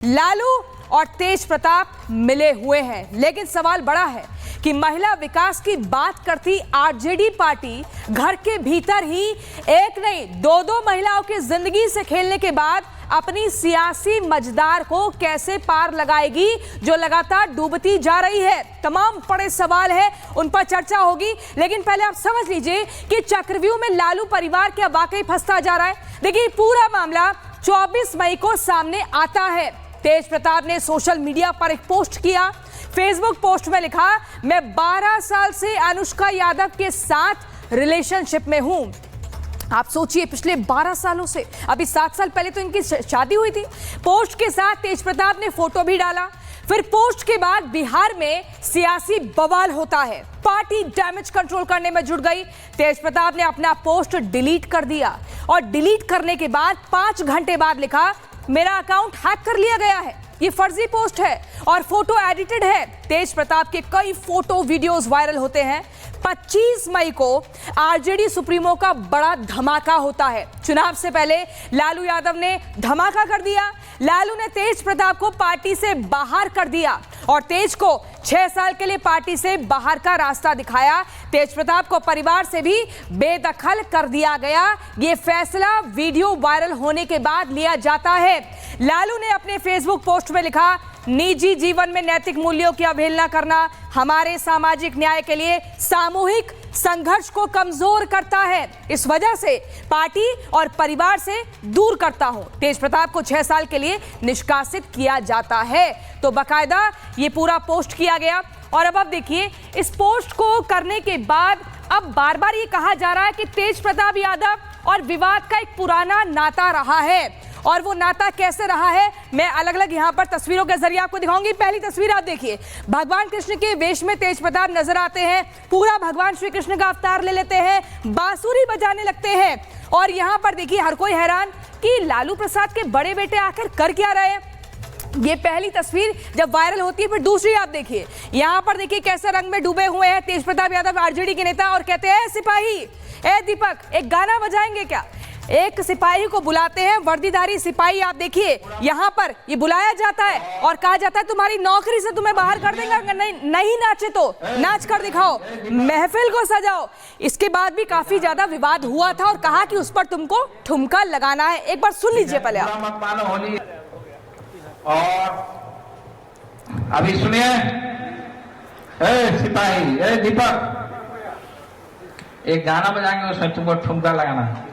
लालू और तेज प्रताप मिले हुए हैं, लेकिन सवाल बड़ा है कि महिला विकास की बात करती आरजेडी पार्टी घर के भीतर ही एक नहीं दो महिलाओं की जिंदगी से खेलने के बाद अपनी सियासी मजदार को कैसे पार लगाएगी, जो लगातार डूबती जा रही है। तमाम बड़े सवाल है, उन पर चर्चा होगी, लेकिन पहले आप समझ लीजिए कि चक्रव्यूह में लालू परिवार क्या वाकई फंसता जा रहा है। देखिए, पूरा मामला 24 मई को सामने आता है। तेज प्रताप ने सोशल मीडिया पर एक पोस्ट किया। फेसबुक पोस्ट में लिखा, मैं 12 साल से अनुष्का यादव के साथ रिलेशनशिप में हूं। आप सोचिए, पिछले 12 सालों से, अभी 7 साल पहले तो इनकी शादी हुई थी। पोस्ट के साथ तेज प्रताप ने फोटो भी डाला। फिर पोस्ट के बाद बिहार में सियासी बवाल होता है, पार्टी डैमेज कंट्रोल करने में जुट गई। तेज प्रताप ने अपना पोस्ट डिलीट कर दिया और डिलीट करने के बाद 5 घंटे बाद लिखा, मेरा अकाउंट हैक कर लिया गया है, ये फर्जी पोस्ट है और फोटो एडिटेड है। तेज प्रताप के कई फोटो वीडियोस वायरल होते हैं। 25 मई को आरजेडी सुप्रीमो का बड़ा धमाका होता है। चुनाव से पहले लालू यादव ने धमाका कर दिया। लालू ने तेज प्रताप को पार्टी से बाहर कर दिया और तेज को 6 साल के लिए पार्टी से बाहर का रास्ता दिखाया। तेज प्रताप को परिवार से भी बेदखल कर दिया गया। ये फैसला वीडियो वायरल होने के बाद लिया जाता है। लालू ने अपने फेसबुक पोस्ट में लिखा, निजी जीवन में नैतिक मूल्यों की अवहेलना करना हमारे सामाजिक न्याय के लिए सामूहिक संघर्ष को कमजोर करता है। इस वजह से पार्टी और परिवार से दूर करता हूं। तेज प्रताप को 6 साल के लिए निष्कासित किया जाता है। तो बाकायदा ये पूरा पोस्ट किया गया। और अब देखिए, इस पोस्ट को करने के बाद अब बार बार ये कहा जा रहा है कि तेज प्रताप यादव और विवाद का एक पुराना नाता रहा है। और वो नाता कैसे रहा है, मैं अलग अलग यहाँ पर तस्वीरों के जरिए आपको दिखाऊंगी। पहली तस्वीर आप देखिए, भगवान कृष्ण के वेश में तेज प्रताप नजर आते हैं। पूरा भगवान श्री कृष्ण का अवतार ले लेते हैं, बांसुरी बजाने लगते हैं। और यहाँ पर देखिए, हर कोई हैरान कि लालू प्रसाद के बड़े बेटे आखिर कर क्या रहे हैं। ये पहली तस्वीर जब वायरल होती है। फिर दूसरी आप देखिए, यहाँ पर देखिए कैसे रंग में डूबे हुए हैं तेज प्रताप यादव, आरजेडी के नेता, और कहते हैं, सिपाही, ए दीपक, एक गाना बजाएंगे क्या। एक सिपाही को बुलाते हैं, वर्दीधारी सिपाही, आप देखिए यहाँ पर ये बुलाया जाता है और कहा जाता है, तुम्हारी नौकरी से तुम्हें बाहर कर देंगे, अगर नहीं नाचे तो नाच कर दिखाओ, महफिल को सजाओ। इसके बाद भी काफी ज्यादा विवाद हुआ था और कहा कि उस पर तुमको ठुमका लगाना है। एक बार सुन लीजिए पहले आप। और अभी सुनिए, सिपाही, दीपक, एक गाना बजाएंगे, उसमें तुमको ठुमका लगाना है,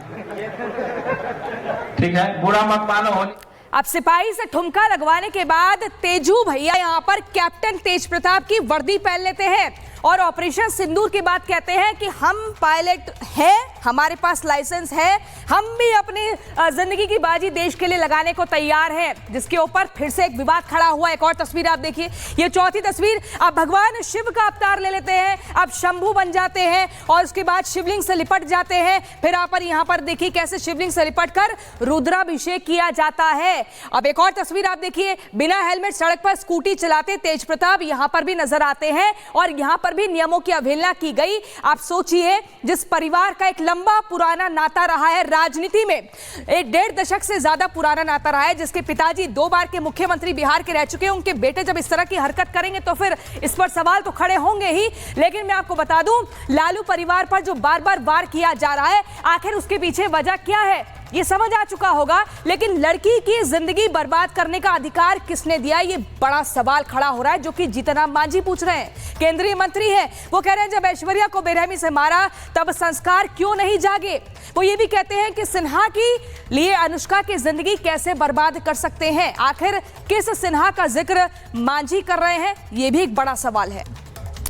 ठीक है, बुरा मत मानो। होली अब सिपाही से ठुमका लगवाने के बाद तेजू भैया यहाँ पर कैप्टन तेज प्रताप की वर्दी पहन लेते हैं और ऑपरेशन सिंदूर की बात कहते हैं कि हम पायलट हैं, हमारे पास लाइसेंस है, हम भी अपनी जिंदगी की बाजी देश के लिए लगाने को तैयार हैं। जिसके ऊपर फिर से एक विवाद खड़ा हुआ। एक और तस्वीर आप देखिए, ये चौथी तस्वीर, अब भगवान शिव का अवतार ले लेते हैं, अब शंभू बन जाते हैं और उसके बाद शिवलिंग से लिपट जाते हैं। फिर आप यहाँ पर देखिए कैसे शिवलिंग से लिपट कर रुद्राभिषेक किया जाता है। अब एक और तस्वीर आप देखिए, बिना हेलमेट सड़क पर स्कूटी चलाते तेज प्रताप यहाँ पर भी नजर आते हैं और यहाँ पर भी नियमों की अवहेलना की गई। आप सोचिए, जिस परिवार का एक लंबा पुराना नाता रहा है राजनीति में, 1.5 दशक से ज्यादा पुराना नाता रहा है, जिसके पिताजी 2 बार के मुख्यमंत्री बिहार के रह चुके हैं, उनके बेटे जब इस तरह की हरकत करेंगे तो फिर इस पर सवाल तो खड़े होंगे ही। लेकिन मैं आपको बता दूं, लालू परिवार पर जो बार बार वार किया जा रहा है, आखिर उसके पीछे वजह क्या है ये समझ आ चुका होगा। लेकिन लड़की की जिंदगी बर्बाद करने का अधिकार किसने दिया, ये बड़ा सवाल खड़ा हो रहा है, जो कि जीतनराम मांझी पूछ रहे हैं। केंद्रीय मंत्री हैं, वो कह रहे हैं, जब ऐश्वर्या को बेरहमी से मारा तब संस्कार क्यों नहीं जागे। वो ये भी कहते हैं कि सिन्हा की लिए अनुष्का की जिंदगी कैसे बर्बाद कर सकते हैं। आखिर किस सिन्हा का जिक्र मांझी कर रहे हैं, ये भी एक बड़ा सवाल है।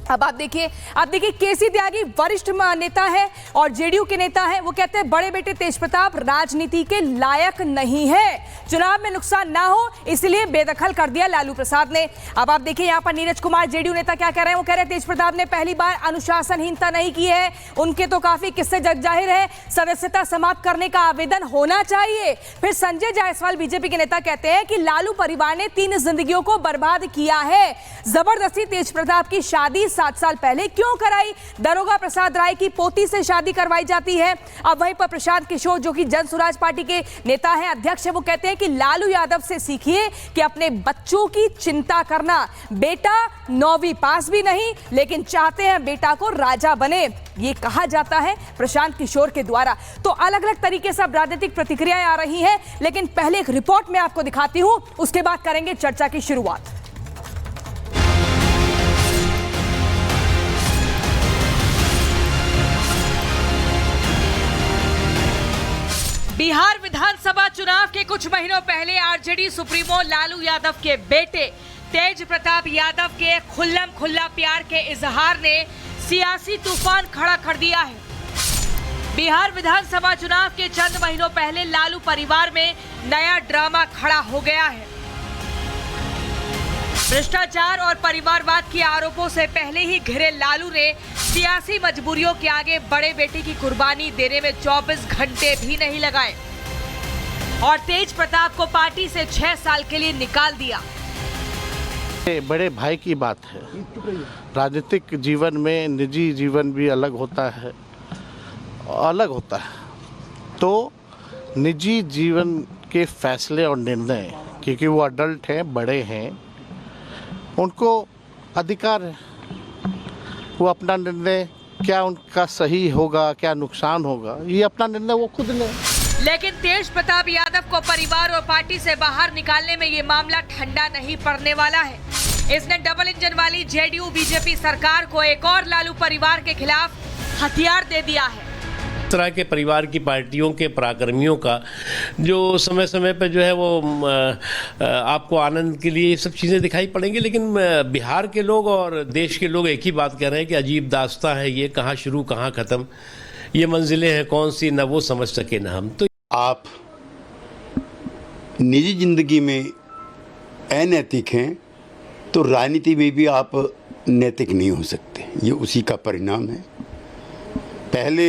अब आप देखिए केसी त्यागी वरिष्ठ नेता है और जेडीयू के नेता हैं। वो कहते हैं, बड़े बेटे तेज प्रताप राजनीति के लायक नहीं है, चुनाव में नुकसान ना हो इसलिए बेदखल कर दिया लालू प्रसाद ने। अब आप देखिए यहाँ पर नीरज कुमार जेडीयू नेता क्या कह रहे हैं। वो कह रहे हैं, तेज प्रताप ने पहली बार अनुशासनहीनता नहीं की है, उनके तो काफी किस्से जग जाहिर है, सदस्यता समाप्त करने का आवेदन होना चाहिए। फिर संजय जायसवाल बीजेपी के नेता कहते हैं कि लालू परिवार ने 3 जिंदगियों को बर्बाद किया है, जबरदस्ती तेज प्रताप की शादी 7 साल पहले क्यों कराई? दरोगा प्रसाद राय की पोती से शादी करवाई जाती है। अब वहीं पर प्रशांत किशोर जो कि जन स्वराज पार्टी के नेता हैं, अध्यक्ष है, वो कहते हैं कि लालू यादव से सीखिए कि अपने बच्चों की चिंता करना। बेटा 9वीं पास भी नहीं, लेकिन चाहते हैं बेटा को राजा बने, ये कहा जाता है प्रशांत किशोर के द्वारा। तो अलग अलग तरीके से अब राजनीतिक प्रतिक्रियाएं आ रही हैं, लेकिन पहले एक रिपोर्ट में आपको दिखाती हूं, उसके बाद करेंगे चर्चा की शुरुआत। बिहार विधानसभा चुनाव के कुछ महीनों पहले आरजेडी सुप्रीमो लालू यादव के बेटे तेज प्रताप यादव के खुल्ला प्यार के इजहार ने सियासी तूफान खड़ा कर दिया है। बिहार विधानसभा चुनाव के चंद महीनों पहले लालू परिवार में नया ड्रामा खड़ा हो गया है। भ्रष्टाचार और परिवारवाद के आरोपों से पहले ही घिरे लालू ने सियासी मजबूरियों के आगे बड़े बेटे की कुर्बानी देने में 24 घंटे भी नहीं लगाए और तेज प्रताप को पार्टी से 6 साल के लिए निकाल दिया। बड़े भाई की बात है। राजनीतिक जीवन में निजी जीवन भी अलग होता है, तो निजी जीवन के फैसले और निर्णय, क्योंकि वो अडल्ट हैं, बड़े हैं, उनको अधिकार है, वो अपना निर्णय, क्या उनका सही होगा, क्या नुकसान होगा, ये अपना निर्णय वो खुद लें। लेकिन तेज प्रताप यादव को परिवार और पार्टी से बाहर निकालने में ये मामला ठंडा नहीं पड़ने वाला है। इसने डबल इंजन वाली जेडीयू बीजेपी सरकार को एक और लालू परिवार के खिलाफ हथियार दे दिया है। इस तरह के परिवार की पार्टियों के पराक्रमियों का जो समय समय पर जो है वो आपको आनंद के लिए ये सब चीज़ें दिखाई पड़ेंगी, लेकिन बिहार के लोग और देश के लोग एक ही बात कह रहे हैं कि अजीब दास्तां है ये, कहाँ शुरू कहाँ ख़त्म, ये मंजिलें हैं कौन सी, न वो समझ सके न हम। तो आप निजी जिंदगी में अनैतिक हैं तो राजनीति में भी आप नैतिक नहीं हो सकते, ये उसी का परिणाम है। पहले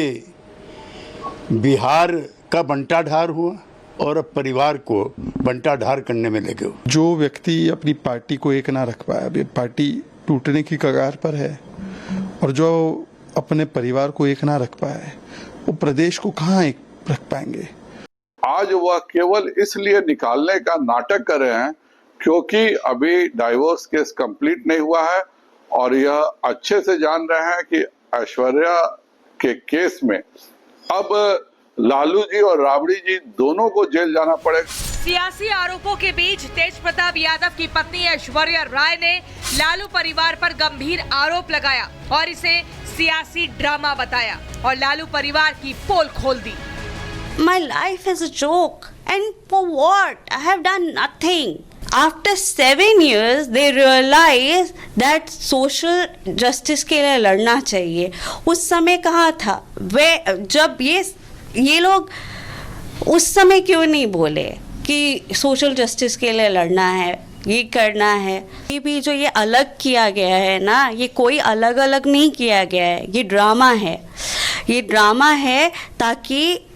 बिहार का बंटाढार हुआ और अब परिवार को बंटाढार करने में लगे हो। जो व्यक्ति अपनी पार्टी को एक ना रख पाया, अभी पार्टी टूटने की कगार पर है, और जो अपने परिवार को एक ना रख पाया है, वो प्रदेश को कहाँ एक रख पाएंगे। आज वह केवल इसलिए निकालने का नाटक कर रहे हैं क्योंकि अभी डाइवोर्स केस कंप्लीट नहीं हुआ है और यह अच्छे से जान रहे हैं कि ऐश्वर्या के केस में अब लालू जी और राबड़ी जी दोनों को जेल जाना पड़ेगा। सियासी आरोपों के बीच तेज प्रताप यादव की पत्नी ऐश्वर्या राय ने लालू परिवार पर गंभीर आरोप लगाया और इसे सियासी ड्रामा बताया और लालू परिवार की पोल खोल दी। My life is a joke, and for what? I have done nothing. After 7 years, they realized that social justice के लिए लड़ना चाहिए। उस समय कहाँ था वे, जब ये लोग उस समय क्यों नहीं बोले कि सोशल जस्टिस के लिए लड़ना है, ये करना है। ये भी जो ये अलग किया गया है ना, ये कोई अलग अलग नहीं किया गया है, ये ड्रामा है। ये ड्रामा है ताकि